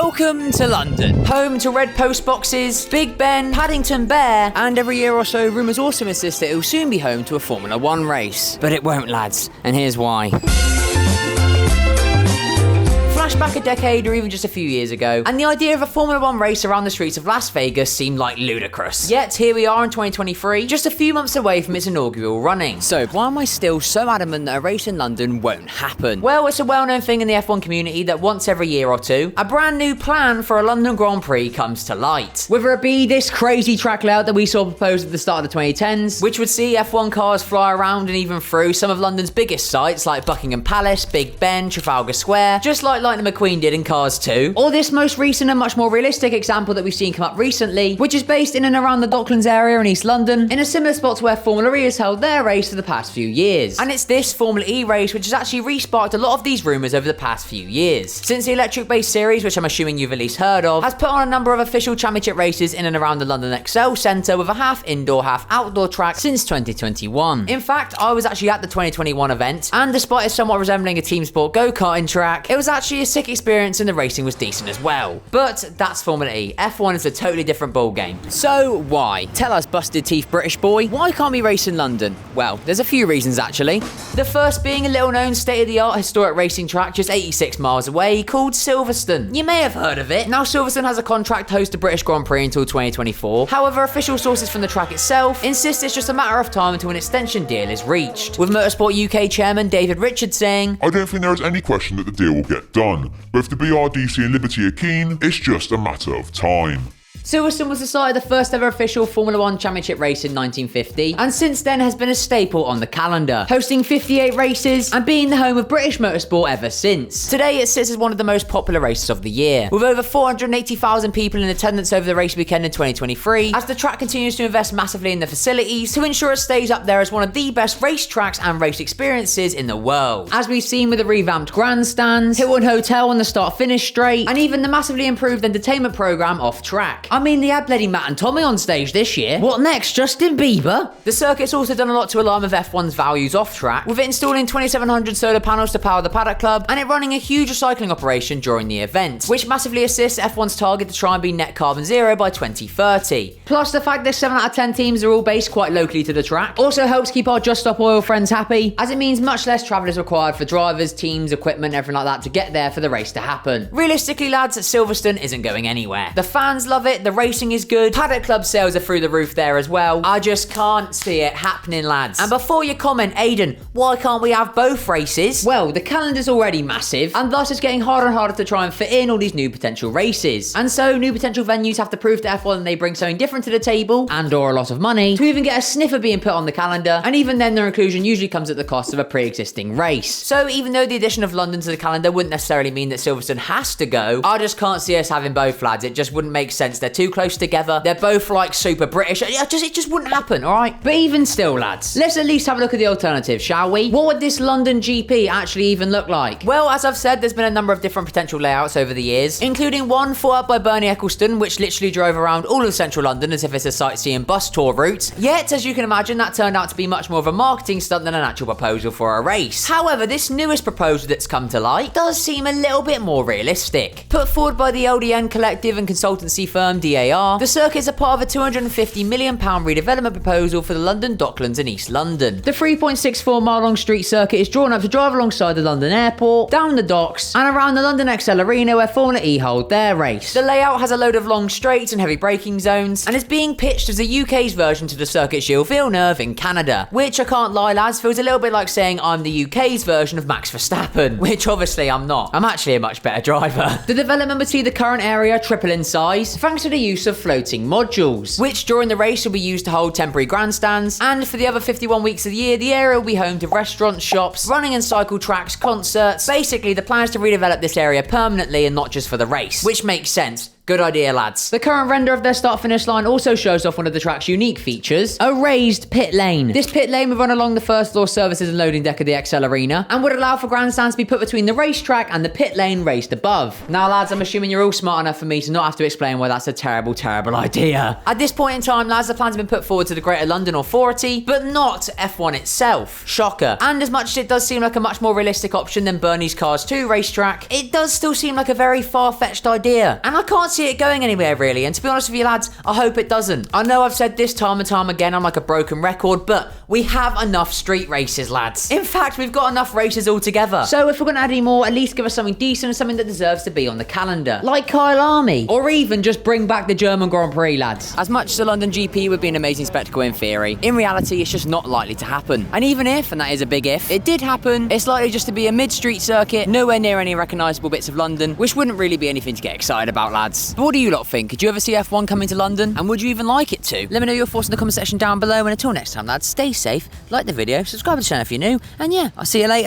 Welcome to London, home to red post boxes, Big Ben, Paddington Bear, and every year or so rumours also insist that it will soon be home to a Formula 1 race. But it won't, lads, and here's why. Flashback a decade or even just a few years ago, and the idea of a Formula 1 race around the streets of Las Vegas seemed like ludicrous. Yet here we are in 2023, just a few months away from its inaugural running. So why am I still so adamant that a race in London won't happen? Well, it's a well-known thing in the F1 community that once every year or two, a brand new plan for a London Grand Prix comes to light. Whether it be this crazy track layout that we saw proposed at the start of the 2010s, which would see F1 cars fly around and even through some of London's biggest sites like Buckingham Palace, Big Ben, Trafalgar Square, just like Lightning McQueen did in Cars 2, or this most recent and much more realistic example that we've seen come up recently, which is based in and around the Docklands area in East London, in a similar spot to where Formula E has held their race for the past few years. And it's this Formula E race which has actually re-sparked a lot of these rumours over the past few years, since the electric-based series, which I'm assuming you've at least heard of, has put on a number of official championship races in and around the London Excel Centre with a half indoor, half outdoor track since 2021. In fact, I was actually at the 2021 event, and despite it somewhat resembling a team sport go-karting track, it was actually a sick experience and the racing was decent as well. But that's Formula E. F1 is a totally different ballgame. So why? Tell us, busted teeth British boy, why can't we race in London? Well, there's a few reasons actually. The first being a little known state-of-the-art historic racing track just 86 miles away called Silverstone. You may have heard of it. Now Silverstone has a contract to host the British Grand Prix until 2024. However, official sources from the track itself insist it's just a matter of time until an extension deal is reached, with Motorsport UK chairman David Richards saying, "I don't think there is any question that the deal will get done, but if the BRDC and Liberty are keen, it's just a matter of time." Silverstone was the site of the first ever official Formula 1 championship race in 1950, and since then has been a staple on the calendar, hosting 58 races and being the home of British motorsport ever since. Today it sits as one of the most popular races of the year, with over 480,000 people in attendance over the race weekend in 2023, as the track continues to invest massively in the facilities to ensure it stays up there as one of the best race tracks and race experiences in the world. As we've seen with the revamped grandstands, Hilton Hotel on the start-finish straight, and even the massively improved entertainment programme off-track. I mean, they had bloody Matt and Tommy on stage this year. What next, Justin Bieber? The circuit's also done a lot to align with F1's values off-track, with it installing 2,700 solar panels to power the Paddock Club, and it running a huge recycling operation during the event, which massively assists F1's target to try and be net carbon zero by 2030. Plus, the fact that 7 out of 10 teams are all based quite locally to the track also helps keep our Just Stop Oil friends happy, as it means much less travel is required for drivers, teams, equipment, everything like that to get there for the race to happen. Realistically, lads, Silverstone isn't going anywhere. The fans love it, the racing is good, Paddock Club sales are through the roof there as well. I just can't see it happening, lads. And before you comment, Aiden, why can't we have both races? Well, the calendar's already massive, and thus it's getting harder and harder to try and fit in all these new potential races. And so, new potential venues have to prove to F1 that they bring something different to the table, and or a lot of money, to even get a sniff of being put on the calendar, and even then their inclusion usually comes at the cost of a pre-existing race. So even though the addition of London to the calendar wouldn't necessarily mean that Silverstone has to go, I just can't see us having both, lads. It just wouldn't make sense. They're too close together. They're both like super British. It just wouldn't happen, alright? But even still, lads, let's at least have a look at the alternative, shall we? What would this London GP actually even look like? Well, as I've said, there's been a number of different potential layouts over the years, including one thought up by Bernie Ecclestone, which literally drove around all of central London as if it's a sightseeing bus tour route. Yet, as you can imagine, that turned out to be much more of a marketing stunt than an actual proposal for a race. However, this newest proposal that's come to light does seem a little bit more realistic. Put forward by the LDN collective and consultancy firm DAR, the circuit is a part of a £250 million redevelopment proposal for the London Docklands in East London. The 3.64 mile long street circuit is drawn up to drive alongside the London Airport, down the docks, and around the London XL Arena where Formula E hold their race. The layout has a load of long straights and heavy braking zones, and is being pitched as the UK's version to the circuit Gilles Villeneuve in Canada, which I can't lie, lads, feels a little bit like saying I'm the UK's version of Max Verstappen, which obviously I'm not. I'm actually a much better driver. The development would see the current area triple in size, thanks to the use of floating modules, which during the race will be used to hold temporary grandstands, and for the other 51 weeks of the year, the area will be home to restaurants, shops, running and cycle tracks, concerts. Basically, the plan is to redevelop this area permanently and not just for the race, which makes sense. Good idea, lads. The current render of their start-finish line also shows off one of the track's unique features, a raised pit lane. This pit lane would run along the first floor services and loading deck of the XL Arena and would allow for grandstands to be put between the racetrack and the pit lane raised above. Now, lads, I'm assuming you're all smart enough for me to not have to explain why that's a terrible, terrible idea. At this point in time, lads, the plans have been put forward to the Greater London Authority, but not F1 itself. Shocker. And as much as it does seem like a much more realistic option than Bernie's Cars 2 racetrack, it does still seem like a very far-fetched idea. And I can't see it going anywhere, really. And to be honest with you, lads, I hope it doesn't. I know I've said this time and time again, I'm like a broken record, but we have enough street races, lads. In fact, we've got enough races altogether. So if we're going to add any more, at least give us something decent and something that deserves to be on the calendar. Like Kyle Army. Or even just bring back the German Grand Prix, lads. As much as the London GP would be an amazing spectacle in theory, in reality, it's just not likely to happen. And even if, and that is a big if, it did happen, it's likely just to be a mid-street circuit, nowhere near any recognisable bits of London, which wouldn't really be anything to get excited about, lads. But what do you lot think? Could you ever see F1 coming to London? And would you even like it to? Let me know your thoughts in the comment section down below, and until next time, lads, stay safe, like the video, subscribe to the channel if you're new, and yeah, I'll see you later.